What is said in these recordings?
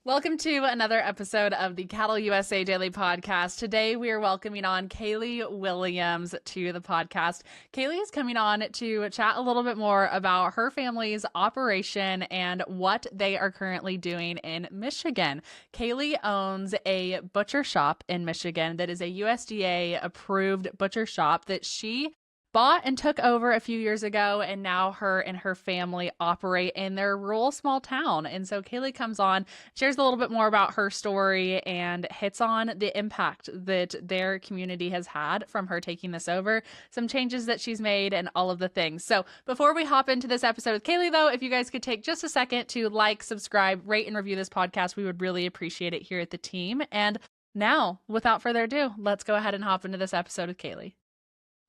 Welcome to another episode of the CattleUSA Daily Podcast. Today we are welcoming on Cailie Williams to the podcast. Kaylee is coming on to chat a little bit more about her family's operation and what they are currently doing in Michigan. Kaylee owns a butcher shop in Michigan that is a USDA-approved butcher shop that she bought and took over a few years ago, and now her and her family operate in their rural small town. And so Kaylee comes on, shares a little bit more about her story, and hits on the impact that their community has had from her taking this over, some changes that she's made, and all of the things. So before we hop into this episode with Kaylee, though, if you guys could take just a second to like, subscribe, rate, and review this podcast, we would really appreciate it here at the team. And now, without further ado, let's go ahead and hop into this episode with Kaylee.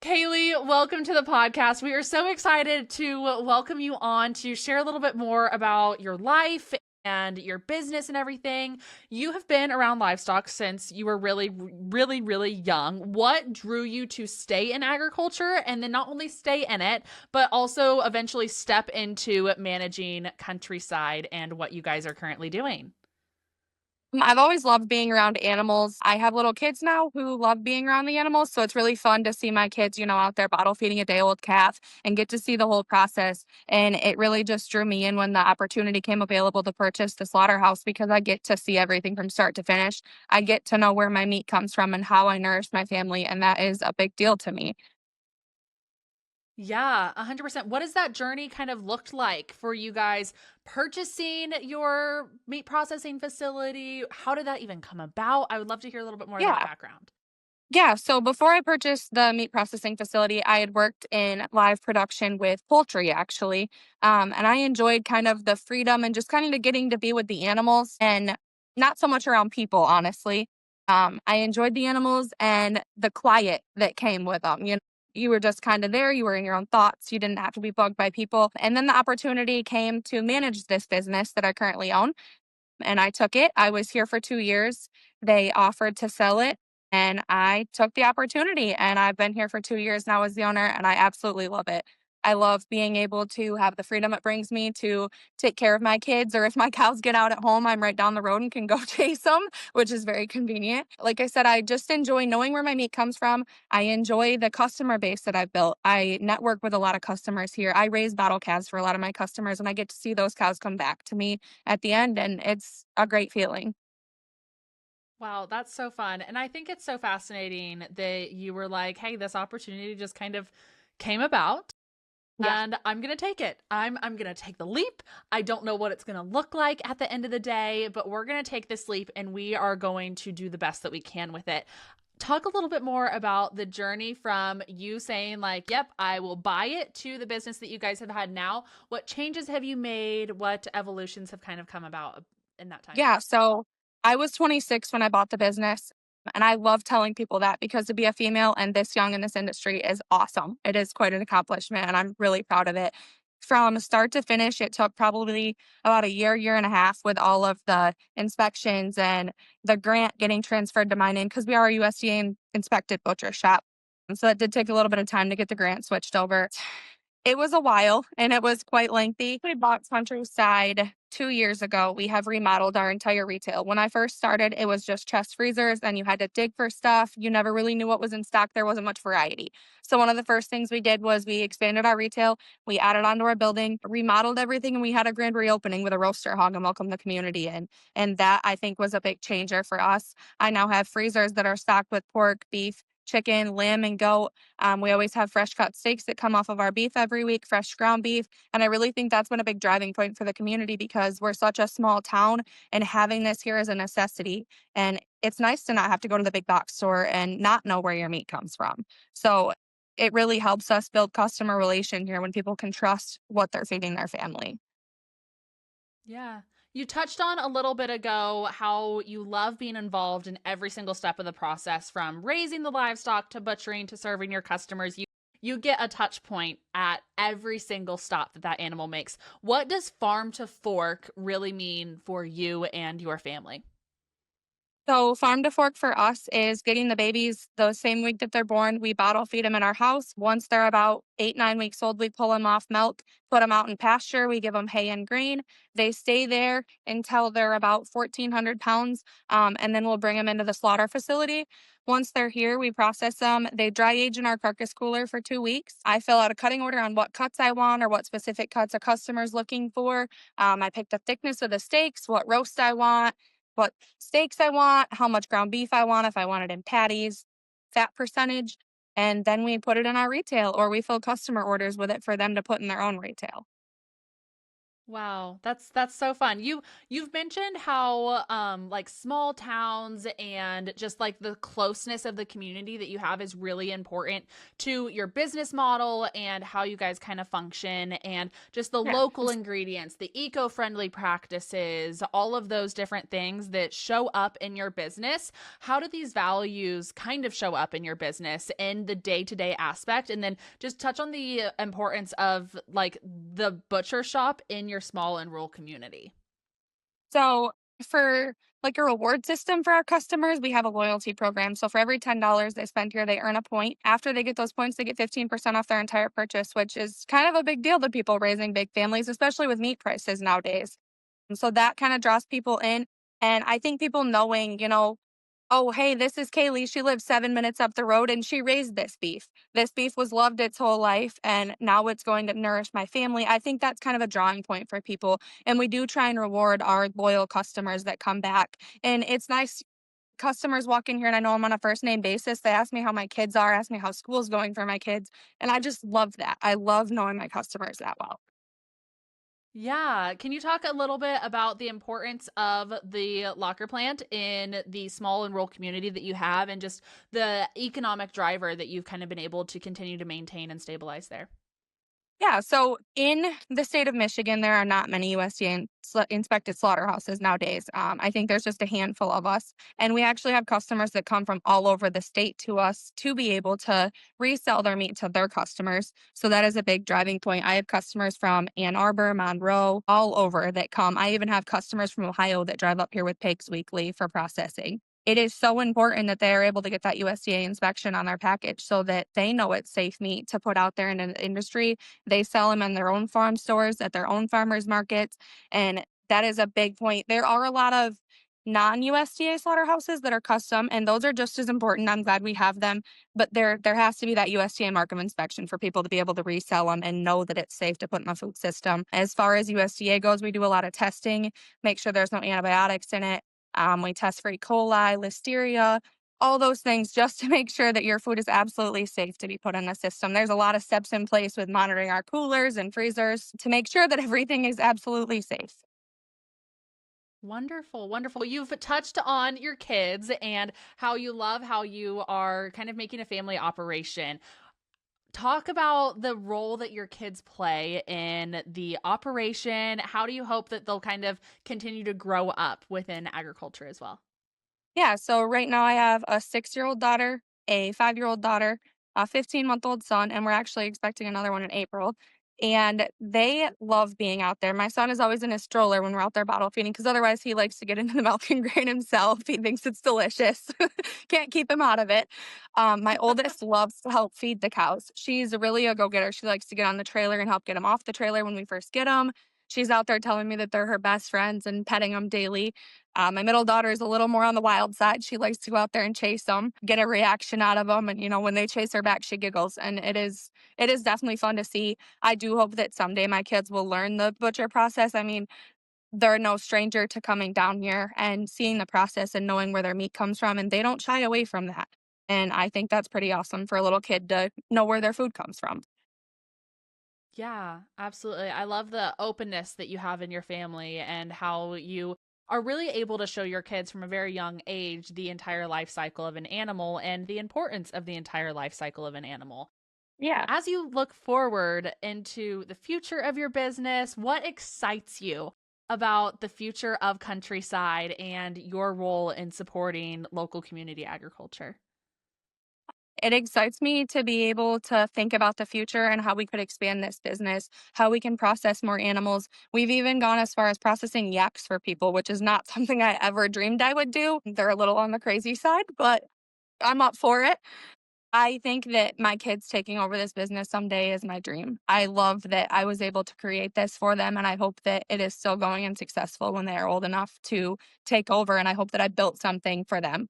Kaylee, welcome to the podcast. We are so excited to welcome you on to share a little bit more about your life and your business and everything. You have been around livestock since you were really young. What drew you to stay in agriculture and then not only stay in it, but also eventually step into managing Countryside and what you guys are currently doing? I've always loved being around animals. I have little kids now who love being around the animals. So it's really fun to see my kids, out there bottle feeding a day-old calf and get to see the whole process. And it really just drew me in when the opportunity came available to purchase the slaughterhouse because I get to see everything from start to finish. I get to know where my meat comes from and how I nourish my family. And that is a big deal to me. Yeah, 100%. What has that journey kind of looked like for you guys purchasing your meat processing facility? How did that even come about? I would love to hear a little bit more of that Yeah. background. Yeah, so before I purchased the meat processing facility, I had worked in live production with poultry actually. And I enjoyed kind of the freedom and just kind of getting to be with the animals and not so much around people, honestly. I enjoyed the animals and the quiet that came with them. You were just kind of there, you were in your own thoughts, you didn't have to be bugged by people. And then the opportunity came to manage this business that I currently own and I took it. I was here for 2 years. They offered to sell it, and I took the opportunity, and I've been here for 2 years now as the owner, and I absolutely love it. I love being able to have the freedom it brings me to take care of my kids, or if my cows get out at home, I'm right down the road and can go chase them, which is very convenient. Like I said, I just enjoy knowing where my meat comes from. I enjoy the customer base that I've built. I network with a lot of customers here. I raise bottle calves for a lot of my customers, and I get to see those cows come back to me at the end, and it's a great feeling. Wow, that's so fun. And I think it's so fascinating that you were like, hey, this opportunity just kind of came about Yeah. and I'm going to take it. I'm going to take the leap. I don't know what it's going to look like at the end of the day, but we're going to take this leap and we are going to do the best that we can with it. Talk a little bit more about the journey from you saying like, yep, I will buy it to the business that you guys have had now. What changes have you made? What evolutions have kind of come about in that time? Yeah, so I was 26 when I bought the business, and I love telling people that because to be a female and this young in this industry is awesome. It is quite an accomplishment, and I'm really proud of it. From start to finish, it took probably about a year and a half with all of the inspections and the grant getting transferred to my name because we are a USDA inspected butcher shop. And so it did take a little bit of time to get the grant switched over. It was a while and it was quite lengthy. We bought Countryside 2 years ago. We have remodeled our entire retail. When I first started, it was just chest freezers and you had to dig for stuff. You never really knew what was in stock. There wasn't much variety. So one of the first things we did was we expanded our retail. We added onto our building, remodeled everything, and we had a grand reopening with a roaster hog and welcomed the community in. And that I think was a big changer for us. I now have freezers that are stocked with pork, beef, chicken, lamb, and goat. We always have fresh cut steaks that come off of our beef every week, fresh ground beef. And I really think that's been a big driving point for the community because we're such a small town and having this here is a necessity. And it's nice to not have to go to the big box store and not know where your meat comes from. So it really helps us build customer relation here when people can trust what they're feeding their family. Yeah. You touched on a little bit ago how you love being involved in every single step of the process from raising the livestock to butchering to serving your customers. You get a touch point at every single stop that animal makes. What does farm to fork really mean for you and your family? So farm to fork for us is getting the babies the same week that they're born. We bottle feed them in our house. Once they're about 8, 9 weeks old, we pull them off milk, put them out in pasture. We give them hay and grain. They stay there until they're about 1,400 pounds, and then we'll bring them into the slaughter facility. Once they're here, we process them. They dry age in our carcass cooler for 2 weeks. I fill out a cutting order on what cuts I want or what specific cuts a customer's looking for. I pick the thickness of the steaks, what roast I want, what steaks I want, how much ground beef I want, if I want it in patties, fat percentage, and then we put it in our retail or we fill customer orders with it for them to put in their own retail. Wow, that's so fun. You've mentioned how like small towns and just like the closeness of the community that you have is really important to your business model and how you guys kind of function, and just the Yeah. local ingredients, the eco-friendly practices, all of those different things that show up in your business. How do these values kind of show up in your business in the day-to-day aspect? And then just touch on the importance of like the butcher shop in your small and rural community. So for like a reward system for our customers, we have a loyalty program. So for every $10 they spend here, they earn a point. After they get those points, they get 15% off their entire purchase, which is kind of a big deal to people raising big families, especially with meat prices nowadays. And so that kind of draws people in. And I think people knowing, oh, hey, this is Kaylee. She lives 7 minutes up the road and she raised this beef. This beef was loved its whole life and now it's going to nourish my family. I think that's kind of a drawing point for people. And we do try and reward our loyal customers that come back. And it's nice. Customers walk in here and I know I'm on a first name basis. They ask me how my kids are, ask me how school's going for my kids. And I just love that. I love knowing my customers that well. Yeah. Can you talk a little bit about the importance of the locker plant in the small and rural community that you have, and just the economic driver that you've kind of been able to continue to maintain and stabilize there? Yeah, so in the state of Michigan, there are not many USDA inspected slaughterhouses nowadays. I think there's just a handful of us. And we actually have customers that come from all over the state to us to be able to resell their meat to their customers. So that is a big driving point. I have customers from Ann Arbor, Monroe, all over that come. I even have customers from Ohio that drive up here with pigs weekly for processing. It is so important that they are able to get that USDA inspection on their package so that they know it's safe meat to put out there in an industry. They sell them in their own farm stores, at their own farmers markets, and that is a big point. There are a lot of non-USDA slaughterhouses that are custom, and those are just as important. I'm glad we have them, but there has to be that USDA mark of inspection for people to be able to resell them and know that it's safe to put in the food system. As far as USDA goes, we do a lot of testing, make sure there's no antibiotics in it. We test for E. coli, listeria, all those things just to make sure that your food is absolutely safe to be put in the system. There's a lot of steps in place with monitoring our coolers and freezers to make sure that everything is absolutely safe. Wonderful, wonderful. You've touched on your kids and how you love how you are kind of making a family operation. Talk about the role that your kids play in the operation. How do you hope that they'll kind of continue to grow up within agriculture as well? Yeah, so right now I have a 6-year-old daughter, a 5-year-old daughter, a 15-month-old son, and we're actually expecting another one in April. And they love being out there. My son is always in his stroller when we're out there bottle feeding because otherwise he likes to get into the milk and grain himself. He thinks it's delicious. Can't keep him out of it. My oldest loves to help feed the cows. She's really a go getter. She likes to get on the trailer and help get them off the trailer when we first get them. She's out there telling me that they're her best friends and petting them daily. My middle daughter is a little more on the wild side. She likes to go out there and chase them, get a reaction out of them, and when they chase her back, she giggles, and it is definitely fun to see. I do hope that someday my kids will learn the butcher process. I mean, they're no stranger to coming down here and seeing the process and knowing where their meat comes from, and they don't shy away from that. And I think that's pretty awesome for a little kid to know where their food comes from. Yeah, absolutely. I love the openness that you have in your family and how you are really able to show your kids from a very young age the entire life cycle of an animal and the importance of the entire life cycle of an animal. Yeah. As you look forward into the future of your business, what excites you about the future of Countryside and your role in supporting local community agriculture? It excites me to be able to think about the future and how we could expand this business, how we can process more animals. We've even gone as far as processing yaks for people, which is not something I ever dreamed I would do. They're a little on the crazy side, but I'm up for it. I think that my kids taking over this business someday is my dream. I love that I was able to create this for them, and I hope that it is still going and successful when they are old enough to take over, and I hope that I built something for them.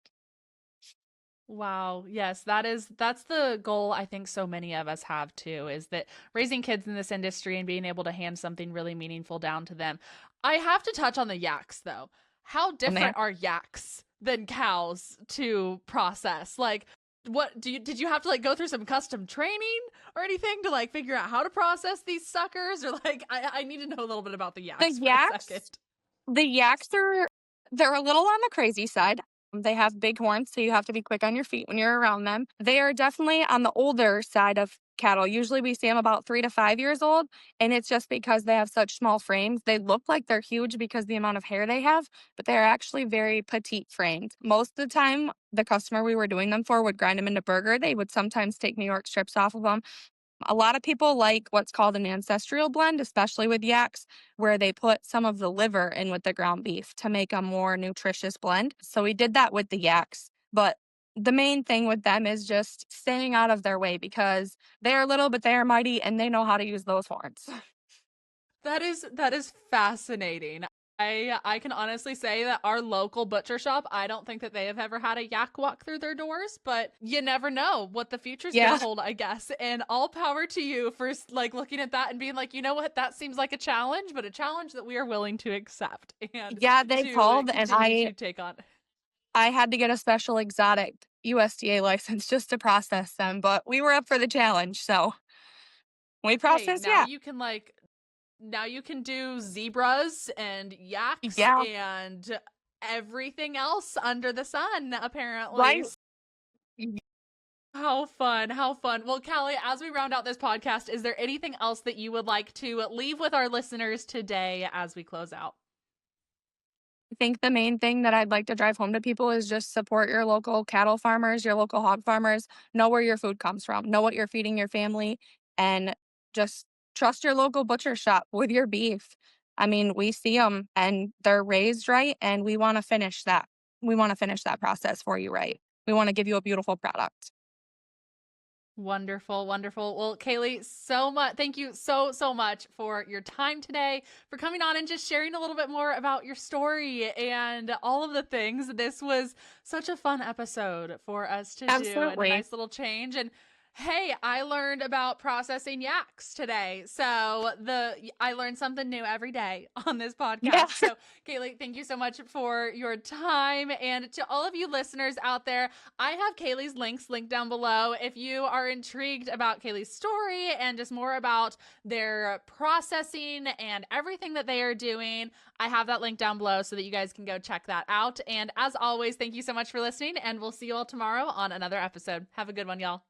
Wow. Yes, that's the goal I think so many of us have too, is that raising kids in this industry and being able to hand something really meaningful down to them. I have to touch on the yaks though. How And they different are yaks than cows to process? Like did you have to like go through some custom training or anything to like figure out how to process these suckers? Or like I need to know a little bit about the the yaks for a yaks second. The yaks are they're a little on the crazy side. They have big horns, so you have to be quick on your feet when you're around them. They are definitely on the older side of cattle. Usually we see them about 3 to 5 years old, and it's just because they have such small frames. They look like they're huge because the amount of hair they have, but they're actually very petite framed. Most of the time, the customer we were doing them for would grind them into burger. They would sometimes take New York strips off of them. A lot of people like what's called an ancestral blend, especially with yaks, where they put some of the liver in with the ground beef to make a more nutritious blend. So we did that with the yaks. But the main thing with them is just staying out of their way because they are little, but they are mighty and they know how to use those horns. That is fascinating. I can honestly say that our local butcher shop, I don't think that they have ever had a yak walk through their doors, but you never know what the future's Yeah. gonna hold, I guess. And all power to you for like looking at that and being like, you know what, that seems like a challenge, but a challenge that we are willing to accept and Yeah, they to called and continue to take on. I had to get a special exotic USDA license just to process them, but we were up for the challenge, so we Hey, processed, yeah. now you can do zebras and yaks Yeah, and everything else under the sun, apparently. right. How fun. How fun. Well, Callie, as we round out this podcast, is there anything else that you would like to leave with our listeners today as we close out? I think the main thing that I'd like to drive home to people is just support your local cattle farmers, your local hog farmers, know where your food comes from, know what you're feeding your family, and just trust your local butcher shop with your beef. I mean, we see them and they're raised right, and we want to finish that. We want to finish that process for you right. We want to give you a beautiful product. Wonderful, wonderful. Well, Kaylee, so much. Thank you so much for your time today, for coming on and just sharing a little bit more about your story and all of the things. This was such a fun episode for us to do and a Absolutely. nice little change. And hey, I learned about processing yaks today. So I learned something new every day on this Yeah. podcast. So Kaylee, thank you so much for your time. And to all of you listeners out there, I have Kaylee's links linked down below. If you are intrigued about Kaylee's story and just more about their processing and everything that they are doing, I have that link down below so that you guys can go check that out. And as always, thank you so much for listening, and we'll see you all tomorrow on another episode. Have a good one, y'all.